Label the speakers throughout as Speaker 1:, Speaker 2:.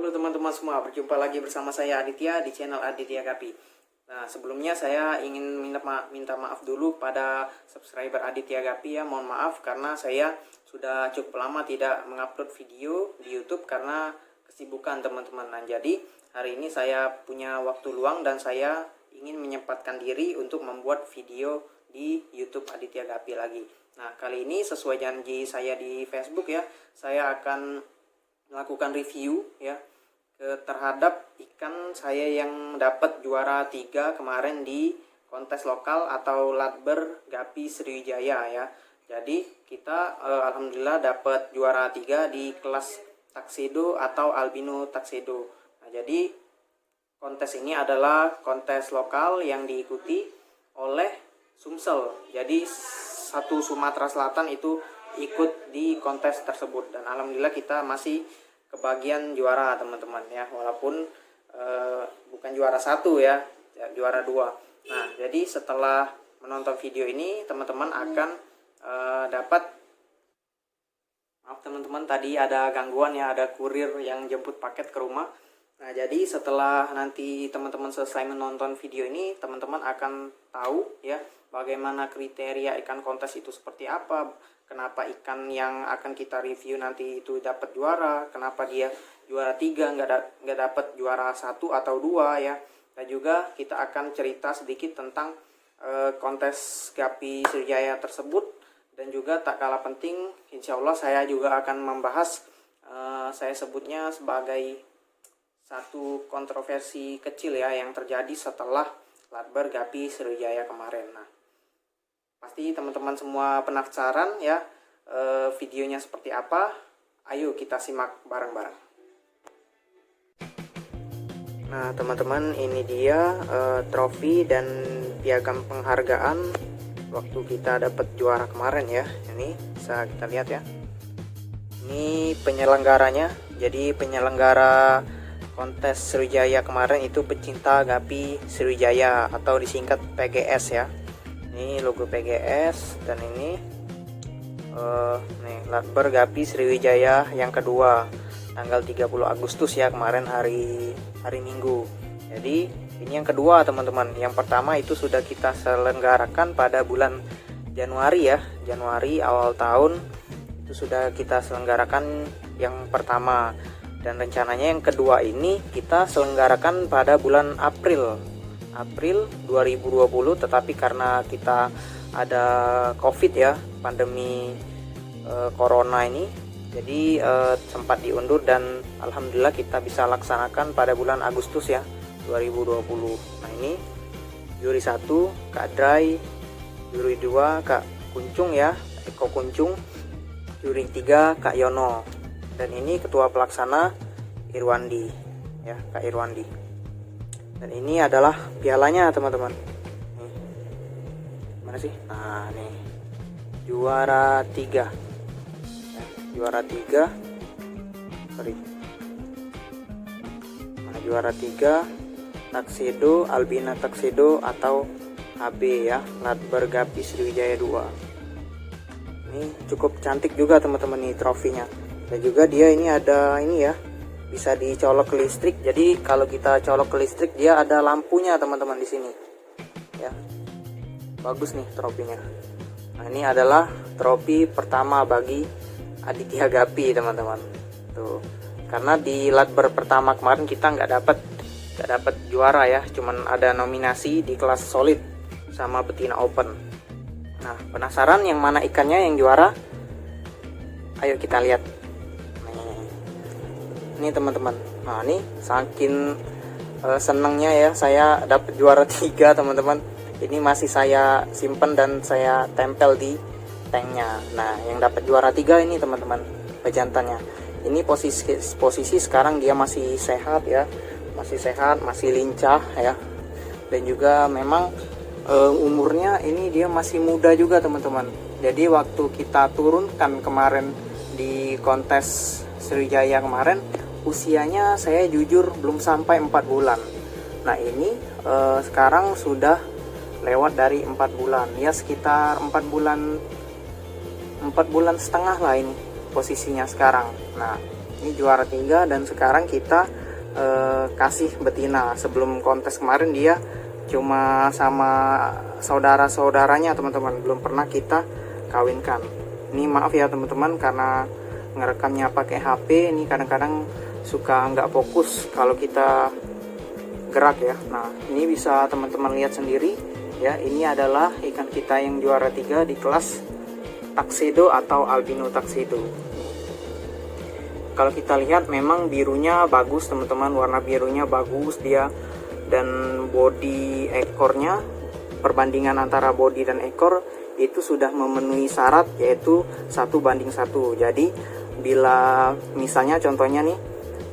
Speaker 1: Halo teman-teman semua, berjumpa lagi bersama saya Aditya di channel Aditya Gapi. Nah, sebelumnya saya ingin minta maaf dulu pada subscriber Aditya Gapi ya. Mohon maaf karena saya sudah cukup lama tidak mengupload video di YouTube karena kesibukan teman-teman. Nah, jadi hari ini saya punya waktu luang dan saya ingin menyempatkan diri untuk membuat video di YouTube Aditya Gapi lagi. Nah, kali ini sesuai janji saya di Facebook ya, saya akan melakukan review ya terhadap ikan saya yang dapat juara 3 kemarin di kontes lokal atau Latber Gapi Sriwijaya ya. Jadi kita alhamdulillah dapat juara 3 di kelas Tuxedo atau albino Tuxedo. Nah, jadi kontes ini adalah kontes lokal yang diikuti oleh Sumsel. Jadi satu Sumatera Selatan itu ikut di kontes tersebut dan alhamdulillah kita masih kebagian juara teman-teman ya, walaupun bukan juara 1 ya, juara 2. Nah, jadi setelah menonton video ini teman-teman akan dapat, maaf teman-teman tadi ada gangguan ya, ada kurir yang jemput paket ke rumah. Nah, jadi setelah nanti teman-teman selesai menonton video ini, teman-teman akan tahu ya bagaimana kriteria ikan kontes itu seperti apa, kenapa ikan yang akan kita review nanti itu dapat juara, kenapa dia juara 3 nggak dapat juara 1 atau 2 ya. Dan juga kita akan cerita sedikit tentang kontes Gapi Sriwijaya tersebut, dan juga tak kalah penting insya Allah saya juga akan membahas saya sebutnya sebagai satu kontroversi kecil ya yang terjadi setelah Latber Gapi Sriwijaya kemarin. Nah, pasti teman-teman semua penasaran ya videonya seperti apa. Ayo kita simak bareng-bareng. Nah teman-teman, ini dia trofi dan piagam penghargaan waktu kita dapat juara kemarin ya. Ini bisa kita lihat ya. Ini penyelenggaranya. Jadi penyelenggara kontes Sriwijaya kemarin itu Pecinta Gapi Sriwijaya atau disingkat PGS ya. Ini logo PGS dan ini nih Latber Gapi Sriwijaya yang kedua tanggal 30 Agustus ya, kemarin hari Minggu. Jadi ini yang kedua teman-teman. Yang pertama itu sudah kita selenggarakan pada bulan Januari ya, Januari awal tahun itu sudah kita selenggarakan yang pertama, dan rencananya yang kedua ini kita selenggarakan pada bulan April 2020, tetapi karena kita ada COVID ya, pandemi corona ini, jadi sempat diundur dan alhamdulillah kita bisa laksanakan pada bulan Agustus ya 2020. Nah, ini juri 1 Kak Drai, juri 2 Kak Kuncung ya, Eko Kuncung, juri 3 Kak Yono, dan ini ketua pelaksana Irwandi ya, Kak Irwandi. Dan ini adalah pialanya teman-teman. Nih. Mana sih? Nah, nih. Juara 3. Ya, juara 3. Sorry. Nah, juara 3 Tuxedo, Albina Tuxedo atau HB ya, Latber Gapi Sriwijaya 2. Ini cukup cantik juga teman-teman nih trofinya. Dan juga dia ini ada ini ya, bisa dicolok ke listrik. Jadi kalau kita colok ke listrik dia ada lampunya teman-teman di sini ya, bagus nih trofinya. Nah, ini adalah trofi pertama bagi Aditya Gapi teman-teman tuh, karena di Latber pertama kemarin kita nggak dapat juara ya, cuman ada nominasi di kelas solid sama betina open. Nah, penasaran yang mana ikannya yang juara? Ayo kita lihat. Ini teman-teman. Nah, ini saking senangnya ya saya dapat juara 3 teman-teman. Ini masih saya simpen dan saya tempel di tanknya. Nah, yang dapat juara 3 ini teman-teman pejantannya. Ini posisi sekarang dia masih sehat ya, masih lincah ya, dan juga memang umurnya ini dia masih muda juga teman-teman. Jadi waktu kita turunkan kemarin di kontes Sriwijaya kemarin, usianya saya jujur belum sampai 4 bulan. Nah, ini sekarang sudah lewat dari 4 bulan ya, sekitar 4 bulan setengah lah ini posisinya sekarang. Nah, Ini juara 3 dan sekarang kita kasih betina. Sebelum kontes kemarin dia cuma sama saudara-saudaranya teman-teman, belum pernah kita kawinkan. Ini maaf ya teman-teman karena ngerekamnya pakai HP, ini kadang-kadang suka nggak fokus kalau kita gerak ya. Nah ini bisa teman-teman lihat sendiri ya, ini adalah ikan kita yang juara 3 di kelas tuxedo atau albino tuxedo. Kalau kita lihat memang birunya bagus teman-teman, warna birunya bagus dia, dan body ekornya, perbandingan antara body dan ekor itu sudah memenuhi syarat, yaitu 1:1. Jadi bila misalnya contohnya nih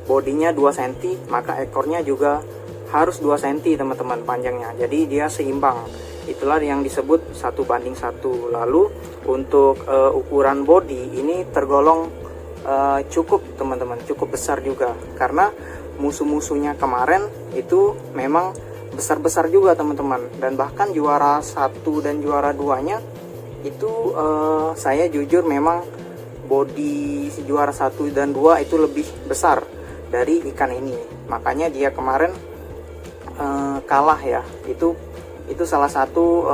Speaker 1: bodinya 2 cm, maka ekornya juga harus 2 cm teman-teman panjangnya, jadi dia seimbang. Itulah yang disebut 1:1. Lalu untuk ukuran body ini tergolong cukup teman-teman, cukup besar juga, karena musuh-musuhnya kemarin itu memang besar-besar juga teman-teman, dan bahkan juara 1 dan juara 2 nya itu saya jujur memang body juara 1 dan 2 itu lebih besar dari ikan ini, makanya dia kemarin kalah ya. Itu salah satu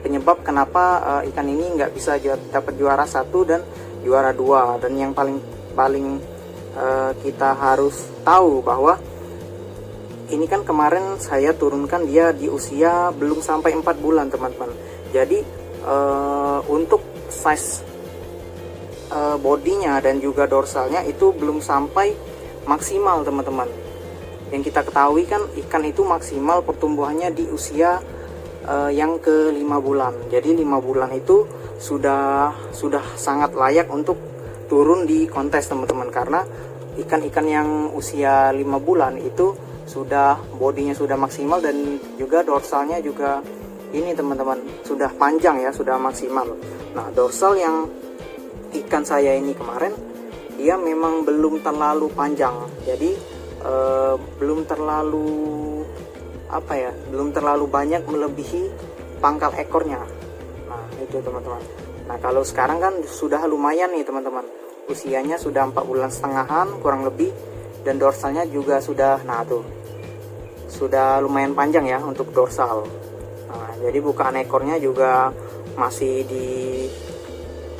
Speaker 1: penyebab kenapa ikan ini nggak bisa dapat juara 1 dan juara 2. Dan yang paling kita harus tahu bahwa ini kan kemarin saya turunkan dia di usia belum sampai 4 bulan teman-teman. Jadi untuk size bodinya dan juga dorsalnya itu belum sampai maksimal teman-teman. Yang kita ketahui kan ikan itu maksimal pertumbuhannya di usia yang ke 5 bulan. Jadi 5 bulan itu sudah sangat layak untuk turun di kontes teman-teman, karena ikan-ikan yang usia 5 bulan itu sudah bodinya sudah maksimal dan juga dorsalnya juga ini teman-teman sudah panjang ya, sudah maksimal. Nah dorsal yang ikan saya ini kemarin dia memang belum terlalu panjang, jadi belum terlalu banyak melebihi pangkal ekornya. Nah itu teman-teman. Nah kalau sekarang kan sudah lumayan nih teman-teman, usianya sudah 4 bulan setengahan kurang lebih, dan dorsalnya juga sudah, nah tuh sudah lumayan panjang ya untuk dorsal. Nah jadi bukaan ekornya juga masih di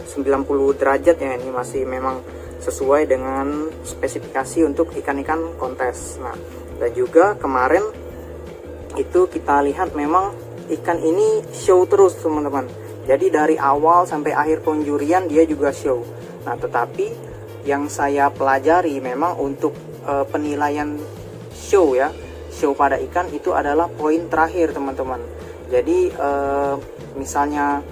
Speaker 1: 90 derajat ya, ini masih memang sesuai dengan spesifikasi untuk ikan-ikan kontes. Nah dan juga kemarin itu kita lihat memang ikan ini show terus teman-teman. Jadi dari awal sampai akhir penjurian dia juga show. Nah tetapi yang saya pelajari memang untuk penilaian show ya, show pada ikan itu adalah poin terakhir teman-teman. Jadi misalnya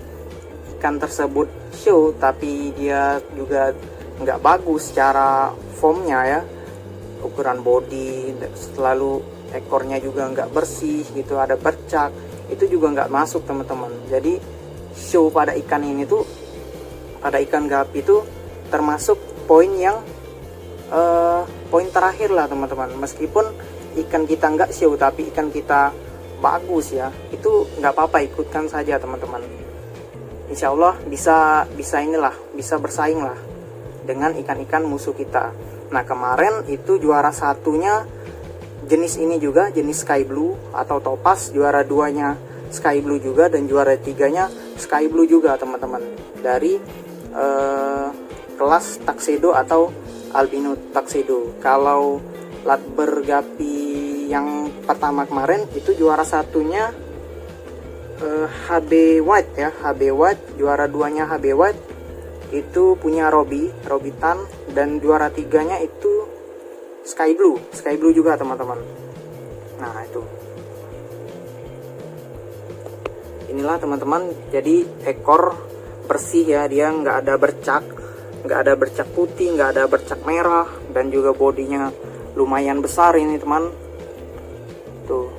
Speaker 1: ikan tersebut show tapi dia juga nggak bagus secara formnya ya, ukuran body, selalu ekornya juga nggak bersih gitu, ada bercak, itu juga nggak masuk teman-teman. Jadi show pada ikan ini tuh, pada ikan gapi itu termasuk poin yang poin terakhir lah teman-teman. Meskipun ikan kita nggak show tapi ikan kita bagus ya, itu nggak apa-apa, ikutkan saja teman-teman. Insya Allah bisa inilah, bisa bersaing lah dengan ikan-ikan musuh kita. Nah kemarin itu juara 1-nya jenis ini juga, jenis sky blue atau topaz, juara 2-nya sky blue juga, dan juara 3-nya sky blue juga teman-teman, dari kelas tuxedo atau albino tuxedo. Kalau Ladber Gapi yang pertama kemarin itu juara 1-nya HB White ya, HB White, juara 2-nya HB White itu punya Robbie Tan, dan juara 3-nya itu sky blue juga teman-teman. Nah itu inilah teman-teman, jadi ekor bersih ya, dia nggak ada bercak putih, nggak ada bercak merah, dan juga bodinya lumayan besar ini teman tuh.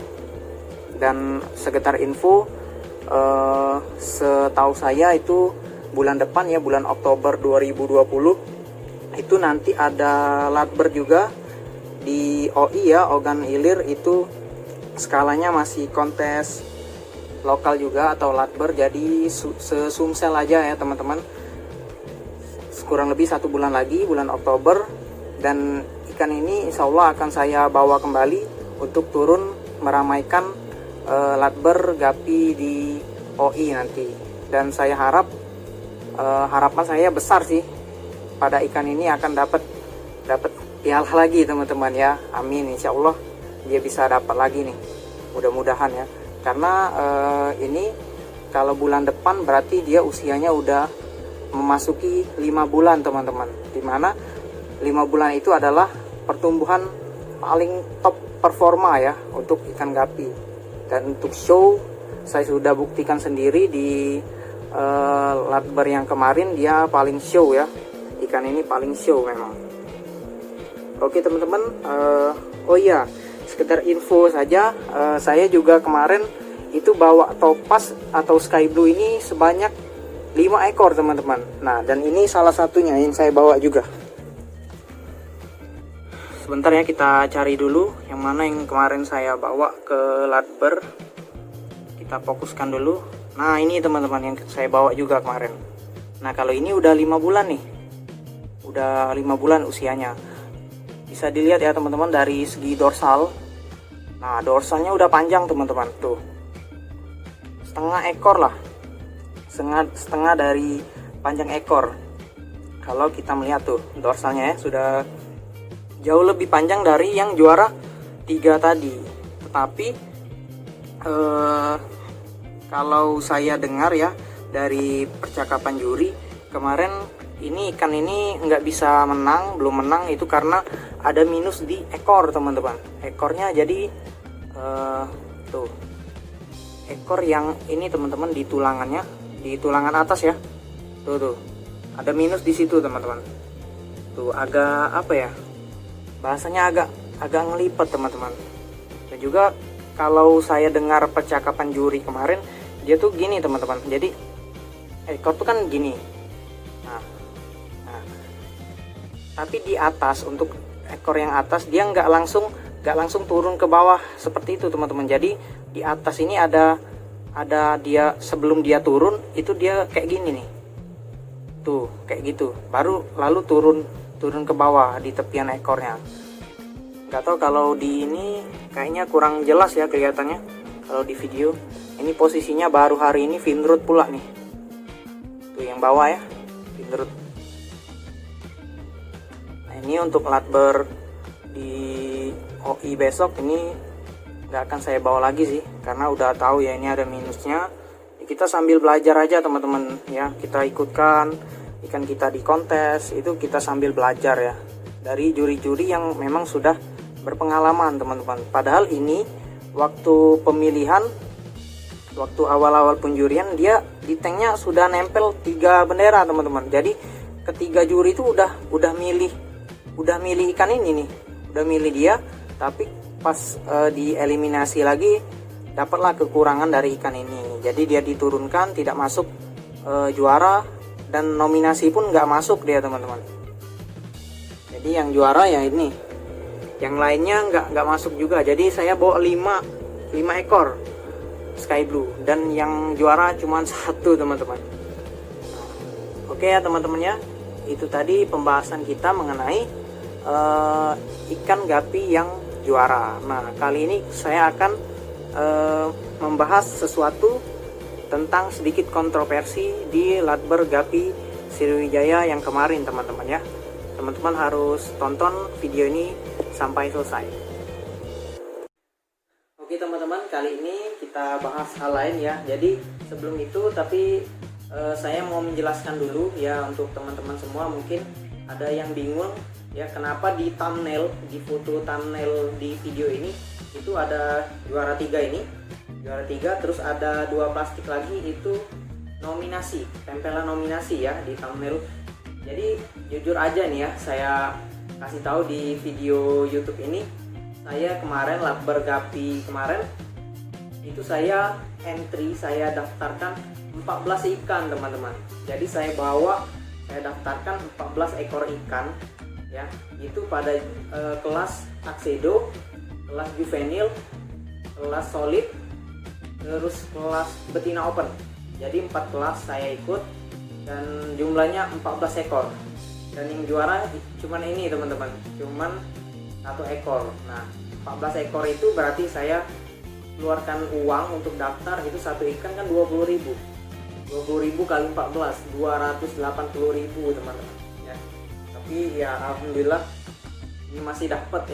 Speaker 1: Dan sekedar info, setahu saya itu bulan depan ya, bulan Oktober 2020 itu nanti ada Ladber juga di OI ya, Ogan Ilir, itu skalanya masih kontes lokal juga atau Ladber, jadi se-Sumsel aja ya teman-teman, kurang lebih 1 bulan lagi, bulan Oktober, dan ikan ini insya Allah akan saya bawa kembali untuk turun meramaikan latber gapi di OI nanti. Dan saya harap harapan saya besar sih, pada ikan ini akan dapat piala lagi teman-teman ya. Amin, insya Allah dia bisa dapat lagi nih, mudah-mudahan ya. Karena ini kalau bulan depan berarti dia usianya udah memasuki 5 bulan teman-teman, dimana 5 bulan itu adalah pertumbuhan paling top performa ya untuk ikan gapi. Dan untuk show saya sudah buktikan sendiri di latber yang kemarin, dia paling show ya, ikan ini paling show memang. Oke teman-teman, oh iya, sekedar info saja, saya juga kemarin itu bawa topaz atau sky blue ini sebanyak 5 ekor teman-teman. Nah, dan ini salah satunya yang saya bawa juga. Sebentar ya, kita cari dulu yang mana yang kemarin saya bawa ke latber. Kita fokuskan dulu. Nah, ini teman-teman yang saya bawa juga kemarin. Nah, kalau ini udah 5 bulan nih. Udah 5 bulan usianya. Bisa dilihat ya teman-teman dari segi dorsal. Nah, dorsalnya udah panjang teman-teman. Tuh. Setengah ekor lah. Setengah dari panjang ekor. Kalau kita melihat tuh dorsalnya ya, sudah jauh lebih panjang dari yang juara 3 tadi. Tetapi kalau saya dengar ya dari percakapan juri kemarin, ini ikan ini nggak bisa menang, belum menang itu karena ada minus di ekor teman-teman. Ekornya jadi tuh ekor yang ini teman-teman, di tulangannya, di tulangan atas ya, tuh ada minus di situ teman-teman. Tuh agak apa ya, bahasanya agak ngelipet teman-teman. Dan juga kalau saya dengar percakapan juri kemarin, dia tuh gini teman-teman, jadi ekor tuh kan gini. Nah, tapi di atas, untuk ekor yang atas dia nggak langsung turun ke bawah seperti itu teman-teman. Jadi di atas ini ada dia, sebelum dia turun itu dia kayak gini nih, tuh kayak gitu, baru lalu turun ke bawah di tepian ekornya. Nggak tahu kalau di ini kayaknya kurang jelas ya kelihatannya kalau di video. Ini posisinya baru hari ini finrod pula nih. Tuh yang bawah ya, finrod. Nah, ini untuk latber di OI besok ini nggak akan saya bawa lagi sih, karena udah tahu ya ini ada minusnya. Kita sambil belajar aja teman-teman ya, kita ikutkan ikan kita di kontes itu, kita sambil belajar ya dari juri-juri yang memang sudah berpengalaman teman-teman. Padahal ini waktu pemilihan, waktu awal-awal penjurian, dia di tanknya sudah nempel 3 bendera teman-teman. Jadi ketiga juri itu udah milih ikan ini nih, udah milih dia, tapi pas dieliminasi lagi dapatlah kekurangan dari ikan ini. Jadi dia diturunkan, tidak masuk juara, dan nominasi pun nggak masuk dia teman-teman. Jadi yang juara ya ini, yang lainnya nggak masuk juga. Jadi saya bawa 5 ekor sky blue, dan yang juara cuma 1 teman-teman. Oke ya teman-teman ya, itu tadi pembahasan kita mengenai ikan gapi yang juara. Nah, kali ini saya akan membahas sesuatu tentang sedikit kontroversi di latber gapi Sriwijaya yang kemarin teman-teman ya. Teman-teman harus tonton video ini sampai selesai. Oke teman-teman, kali ini kita bahas hal lain ya. Jadi sebelum itu tapi saya mau menjelaskan dulu ya, untuk teman-teman semua mungkin ada yang bingung ya, kenapa di thumbnail, di foto thumbnail di video ini itu ada juara 3 ini, juara 3, terus ada 2 plastik lagi itu nominasi, tempelan nominasi ya di thumbnail. Jadi jujur aja nih ya, saya kasih tahu di video YouTube ini, saya kemarin latber gapi kemarin itu saya entry, saya daftarkan 14 ikan teman-teman. Jadi saya daftarkan 14 ekor ikan ya, itu pada kelas Tuxedo, kelas juvenil, kelas solid, terus kelas betina open. Jadi 4 kelas saya ikut dan jumlahnya 14 ekor. dan yang juara cuman ini teman-teman, cuman 1 ekor. Nah 14 ekor itu berarti saya keluarkan uang untuk daftar, itu satu ikan kan 20.000 kali 14 280.000 teman-teman ya. Tapi ya alhamdulillah ini masih dapat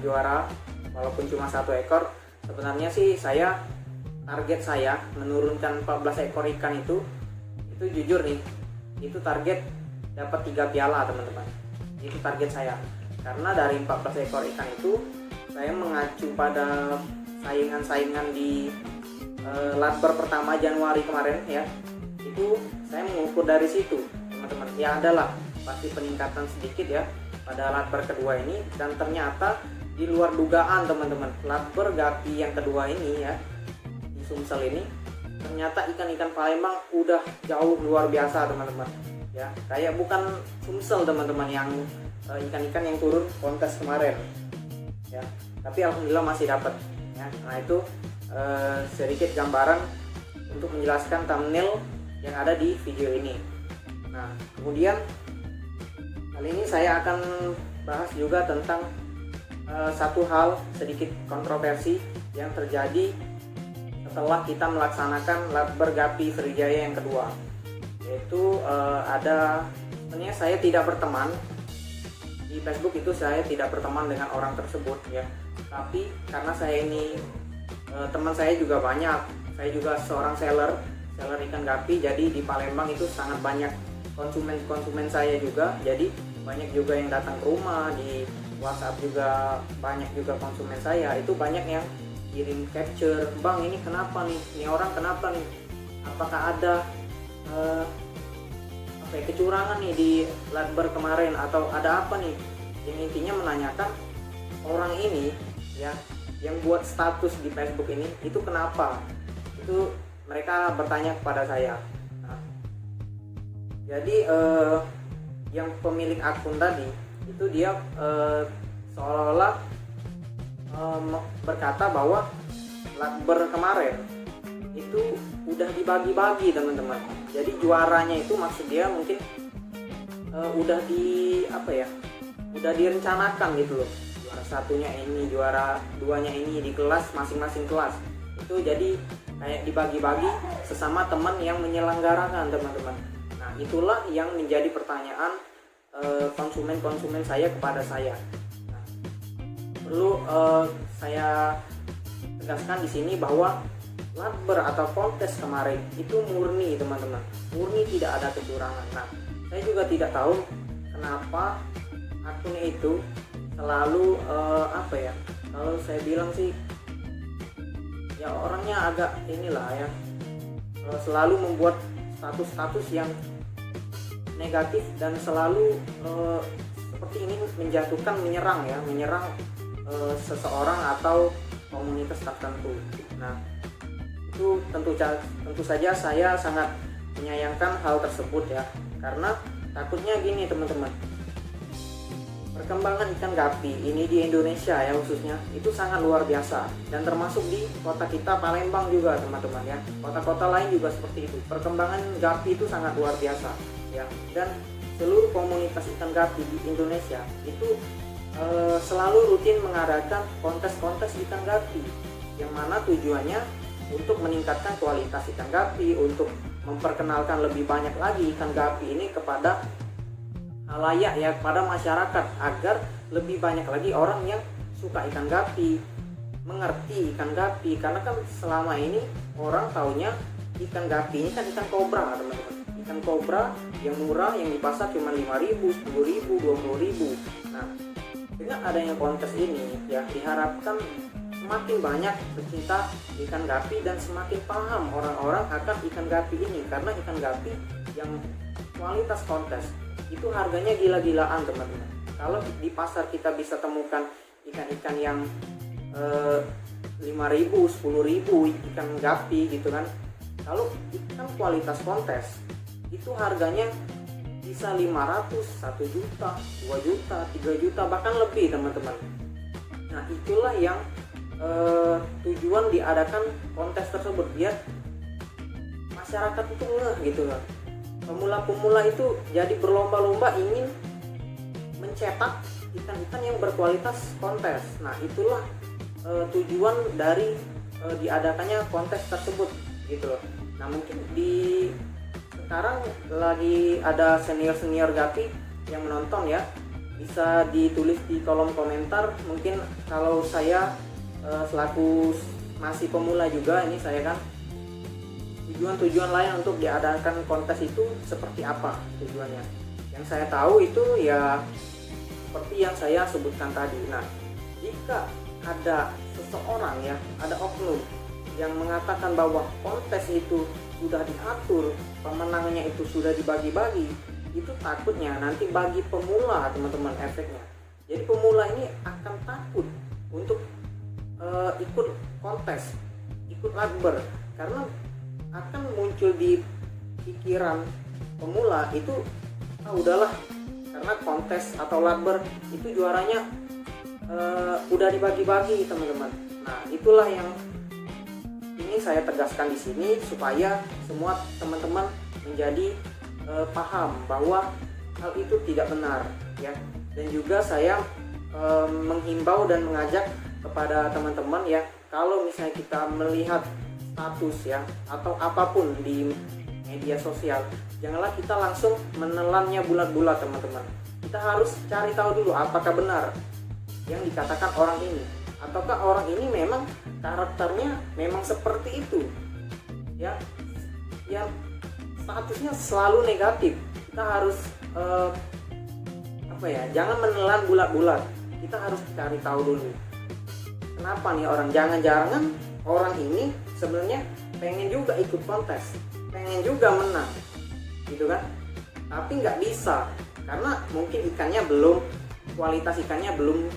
Speaker 1: juara walaupun cuma 1 ekor. Sebenarnya sih target saya menurunkan 14 ekor ikan itu jujur nih, itu target dapat 3 piala teman-teman. Itu target saya, karena dari 14 ekor ikan itu saya mengacu pada saingan-saingan di Latber pertama Januari kemarin ya. Itu saya mengukur dari situ teman-teman. Ya adalah pasti peningkatan sedikit ya pada Latber kedua ini, dan ternyata di luar dugaan teman-teman, Latber Gapi yang kedua ini ya di Sumsel ini, ternyata ikan-ikan Palembang udah jauh luar biasa teman-teman ya. Kayak bukan Sumsel teman-teman yang ikan-ikan yang turun kontes kemarin ya, tapi alhamdulillah masih dapat ya. Nah itu sedikit gambaran untuk menjelaskan thumbnail yang ada di video ini. Nah kemudian kali ini saya akan bahas juga tentang satu hal sedikit kontroversi yang terjadi setelah kita melaksanakan Latber Gapi Sriwijaya yang kedua, yaitu sebenarnya saya tidak berteman di Facebook, itu saya tidak berteman dengan orang tersebut ya. Tapi karena saya ini teman saya juga banyak, saya juga seorang seller ikan gapi, jadi di Palembang itu sangat banyak konsumen saya juga, jadi banyak juga yang datang ke rumah, di WhatsApp juga banyak juga konsumen saya, itu banyak yang kirim capture, "Bang ini kenapa nih, ini orang kenapa nih, apakah ada kecurangan nih di Latber kemarin, atau ada apa nih?" Yang intinya menanyakan orang ini ya yang buat status di Facebook ini itu kenapa, itu mereka bertanya kepada saya. Nah, jadi yang pemilik akun tadi itu dia seolah-olah berkata bahwa Latber kemarin itu udah dibagi-bagi teman-teman. Jadi juaranya itu maksud dia mungkin udah udah direncanakan gitu loh. Juara satunya ini, juara duanya ini di kelas masing-masing kelas. Itu jadi kayak dibagi-bagi sesama teman yang menyelenggarakan teman-teman. Nah itulah yang menjadi pertanyaan konsumen saya kepada saya. Nah, perlu saya tegaskan di sini bahwa Latber atau kontes kemarin itu murni teman-teman, murni, tidak ada kecurangan. Nah saya juga tidak tahu kenapa akunnya itu selalu kalau saya bilang sih ya orangnya agak inilah ya, selalu membuat status-status yang negatif dan selalu seperti ini menyerang seseorang atau komunitas tertentu. Nah itu tentu saja saya sangat menyayangkan hal tersebut ya, karena takutnya gini teman-teman, perkembangan ikan gapi ini di Indonesia ya khususnya itu sangat luar biasa, dan termasuk di kota kita Palembang juga teman-teman ya, kota-kota lain juga seperti itu. Perkembangan gapi itu sangat luar biasa ya, dan seluruh komunitas ikan gapi di Indonesia itu selalu rutin mengadakan kontes-kontes ikan gapi, yang mana tujuannya untuk meningkatkan kualitas ikan gapi, untuk memperkenalkan lebih banyak lagi ikan gapi ini kepada halayak ya, kepada masyarakat, agar lebih banyak lagi orang yang suka ikan gapi, mengerti ikan gapi. Karena kan selama ini orang taunya ikan gapi ini kan ikan kobra teman-teman, ikan kobra yang murah, yang di pasar cuma 5.000, 10.000, 20.000. Nah dengan adanya kontes ini ya diharapkan semakin banyak pecinta ikan gapi dan semakin paham orang-orang akan ikan gapi ini, karena ikan gapi yang kualitas kontes itu harganya gila-gilaan teman-teman. Kalau di pasar kita bisa temukan ikan-ikan yang 5.000, 10.000 ikan gapi gitu kan, kalau ikan kualitas kontes itu harganya bisa 500, 1 juta, 2 juta, 3 juta, bahkan lebih teman-teman. Nah itulah yang tujuan diadakan kontes tersebut, biar masyarakat itu ngeh gitu kan. pemula-pemula itu jadi berlomba-lomba ingin mencetak ikan-ikan yang berkualitas kontes. Nah itulah tujuan dari diadakannya kontes tersebut gitu loh. Nah mungkin di sekarang lagi ada senior gapi yang menonton ya, bisa ditulis di kolom komentar. Mungkin kalau saya selaku masih pemula juga, ini saya kan tujuan lain untuk diadakan kontes itu seperti apa tujuannya. Yang saya tahu itu ya seperti yang saya sebutkan tadi. Nah, jika ada seseorang ya, ada oknum yang mengatakan bahwa kontes itu sudah diatur, pemenangnya itu sudah dibagi-bagi, itu takutnya nanti bagi pemula teman-teman efeknya. Jadi pemula ini akan takut untuk ikut kontes, ikut lakber, karena akan muncul di pikiran pemula itu udahlah, karena kontes atau lakber itu juaranya udah dibagi-bagi teman-teman. Nah itulah yang ini saya tegaskan di sini supaya semua teman-teman menjadi paham bahwa hal itu tidak benar ya. Dan juga saya menghimbau dan mengajak kepada teman-teman ya, kalau misalnya kita melihat status ya atau apapun di media sosial, janganlah kita langsung menelannya bulat-bulat teman-teman. Kita harus cari tahu dulu apakah benar yang dikatakan orang ini, ataukah orang ini memang karakternya memang seperti itu ya, yang statusnya selalu negatif. Kita harus jangan menelan bulat-bulat, kita harus cari tahu dulu kenapa nih orang. Jangan-jangan orang ini sebenarnya pengen juga ikut kontes, pengen juga menang gitu kan, tapi nggak bisa karena mungkin kualitas ikannya belum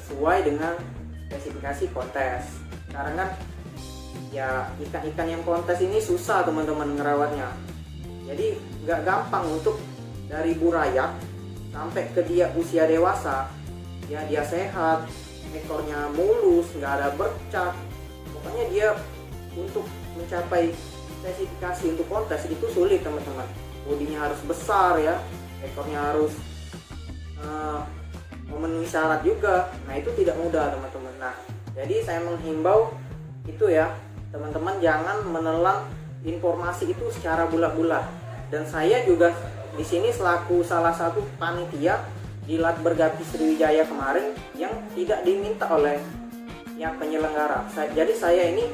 Speaker 1: sesuai dengan spesifikasi kontes. Sekarang kan ya ikan-ikan yang kontes ini susah teman-teman ngerawatnya, jadi nggak gampang untuk dari burayak sampai ke dia usia dewasa ya, dia sehat, ekornya mulus, nggak ada bercak. Pokoknya dia untuk mencapai spesifikasi untuk kontes itu sulit teman-teman. Bodinya harus besar ya, ekornya harus memenuhi syarat juga. Nah itu tidak mudah teman-teman. Nah jadi saya menghimbau itu ya teman-teman, jangan menelan informasi itu secara bulat-bulat. Dan saya juga di sini selaku salah satu panitia di Lakber Gapi Sriwijaya kemarin yang tidak diminta oleh yang penyelenggara. Jadi saya ini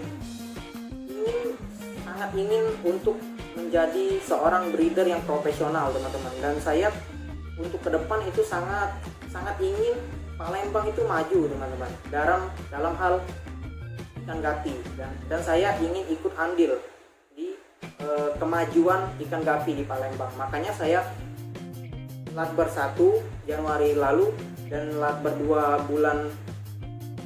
Speaker 1: sangat ingin untuk menjadi seorang breeder yang profesional teman-teman, dan saya untuk ke depan itu sangat ingin Palembang itu maju teman-teman dalam hal ikan gapi, dan saya ingin ikut andil di kemajuan ikan gapi di Palembang. Makanya saya Lakber 1 Januari lalu dan Lakber 2 bulan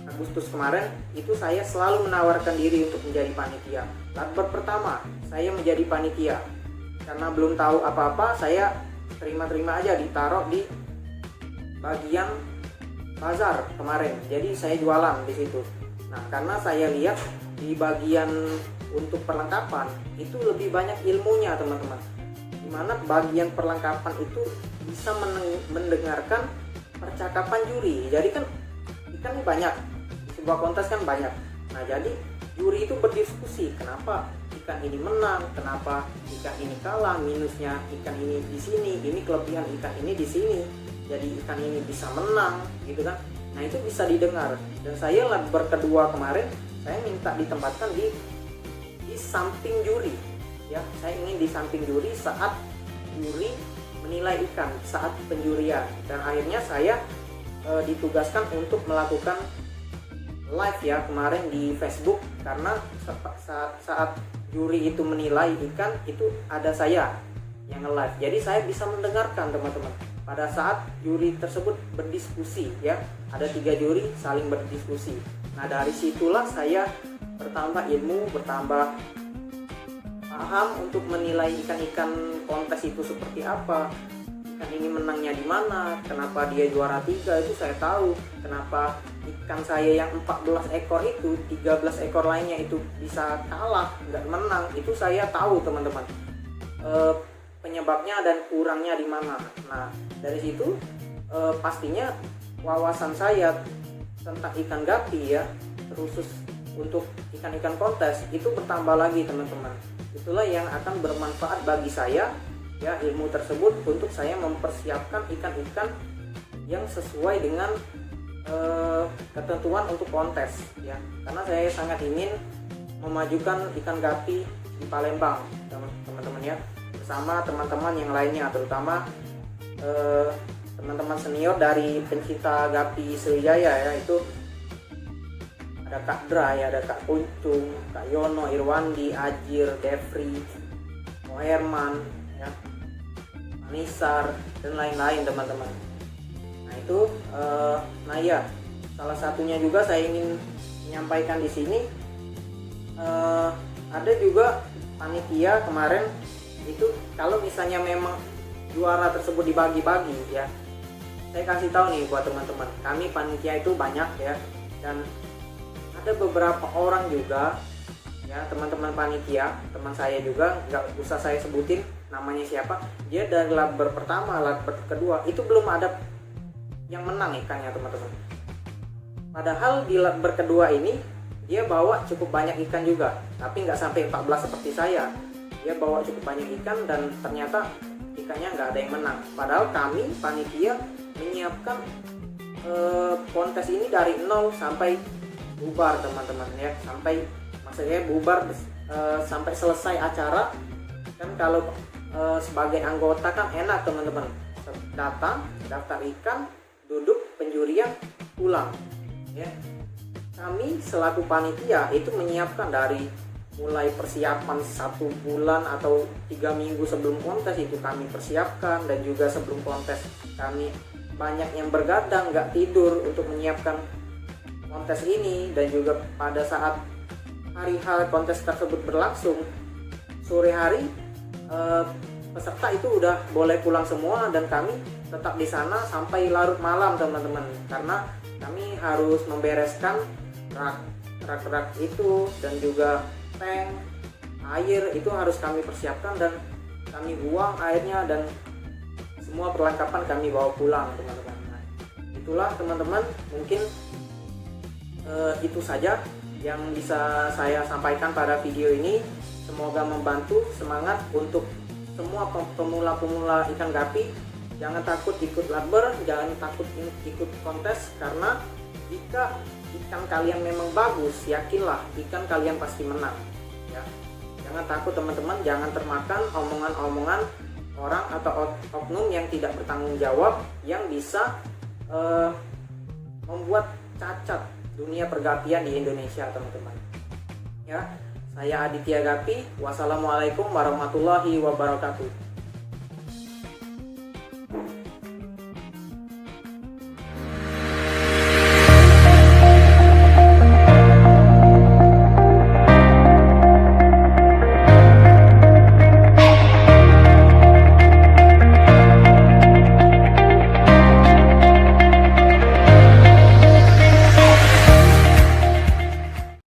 Speaker 1: Agustus kemarin itu saya selalu menawarkan diri untuk menjadi panitia. Lakber pertama saya menjadi panitia karena belum tahu apa-apa, saya terima-terima aja, ditaruh di bagian bazar kemarin. Jadi saya jualan di situ. Nah, karena saya lihat di bagian untuk perlengkapan itu lebih banyak ilmunya teman-teman. Dimana bagian perlengkapan itu bisa mendengarkan percakapan juri. Jadi kan ikan ini banyak, di sebuah kontes kan banyak. Nah jadi juri itu berdiskusi kenapa ikan ini menang, kenapa ikan ini kalah, minusnya ikan ini di sini, ini kelebihan ikan ini di sini, jadi ikan ini bisa menang gitu kan. Nah itu bisa didengar. Dan saya Lakber kedua kemarin saya minta ditempatkan di samping juri ya. Saya ingin di samping juri saat juri menilai ikan, saat penjurian. Dan akhirnya saya ditugaskan untuk melakukan live ya kemarin di Facebook, karena saat juri itu menilai ikan itu ada saya yang nge-live. Jadi saya bisa mendengarkan teman-teman pada saat juri tersebut berdiskusi ya. Ada 3 juri saling berdiskusi. Nah dari situlah saya bertambah ilmu, bertambah paham untuk menilai ikan-ikan kontes itu seperti apa, ikan ini menangnya di mana, kenapa dia juara 3 itu saya tahu, kenapa ikan saya yang 14 ekor itu 13 ekor lainnya itu bisa kalah, nggak menang, itu saya tahu teman-teman. penyebabnya dan kurangnya di mana. Nah, dari situ pastinya wawasan saya tentang ikan gapi ya, khusus untuk ikan-ikan kontes itu bertambah lagi teman-teman. Itulah yang akan bermanfaat bagi saya ya, ilmu tersebut untuk saya mempersiapkan ikan-ikan yang sesuai dengan ketentuan untuk kontes ya, karena saya sangat ingin memajukan ikan gapi di Palembang teman-teman ya, bersama teman-teman yang lainnya, terutama teman-teman senior dari pencinta gapi Sriwijaya ya, itu ada Kak Dray, ada Kak Kuncung, Kak Yono, Irwandi, Ajir, Devri, Moherman ya, Manisar dan lain-lain teman-teman. Nah itu nah ya, salah satunya juga saya ingin menyampaikan di sini, ada juga panitia kemarin itu, kalau misalnya memang juara tersebut dibagi-bagi ya, saya kasih tahu nih buat teman-teman, kami panitia itu banyak ya, dan ada beberapa orang juga ya, teman-teman panitia, teman saya juga, nggak usah saya sebutin namanya siapa, dia dari labber pertama, labber kedua itu belum ada yang menang ikannya teman-teman. Padahal di labber kedua ini dia bawa cukup banyak ikan juga, tapi nggak sampai 14 seperti saya. Dia bawa cukup banyak ikan dan ternyata ikannya nggak ada yang menang. Padahal kami panitia menyiapkan kontes ini dari nol sampai bubar teman-teman ya, sampai maksudnya bubar sampai selesai acara. Kan kalau sebagai anggota kan enak teman-teman, datang daftar ikan, duduk penjurian, pulang ya. Kami selaku panitia itu menyiapkan dari mulai persiapan 1 bulan atau 3 minggu sebelum kontes itu kami persiapkan, dan juga sebelum kontes kami banyak yang bergadang nggak tidur untuk menyiapkan kontes ini. Dan juga pada saat hari kontes tersebut berlangsung, sore hari peserta itu udah boleh pulang semua, dan kami tetap di sana sampai larut malam teman-teman, karena kami harus membereskan rak itu, dan juga tank air itu harus kami persiapkan, dan kami buang airnya, dan semua perlengkapan kami bawa pulang teman-teman. Nah, itulah teman-teman, mungkin itu saja yang bisa saya sampaikan pada video ini. Semoga membantu semangat untuk semua pemula-pemula ikan gapi. Jangan takut ikut labber, jangan takut ikut kontes, karena jika ikan kalian memang bagus, yakinlah ikan kalian pasti menang ya. Jangan takut teman-teman, jangan termakan omongan-omongan orang atau oknum yang tidak bertanggung jawab, yang bisa membuat cacat dunia pergapian di Indonesia teman-teman ya. Saya Aditya Gapi, wassalamualaikum warahmatullahi wabarakatuh.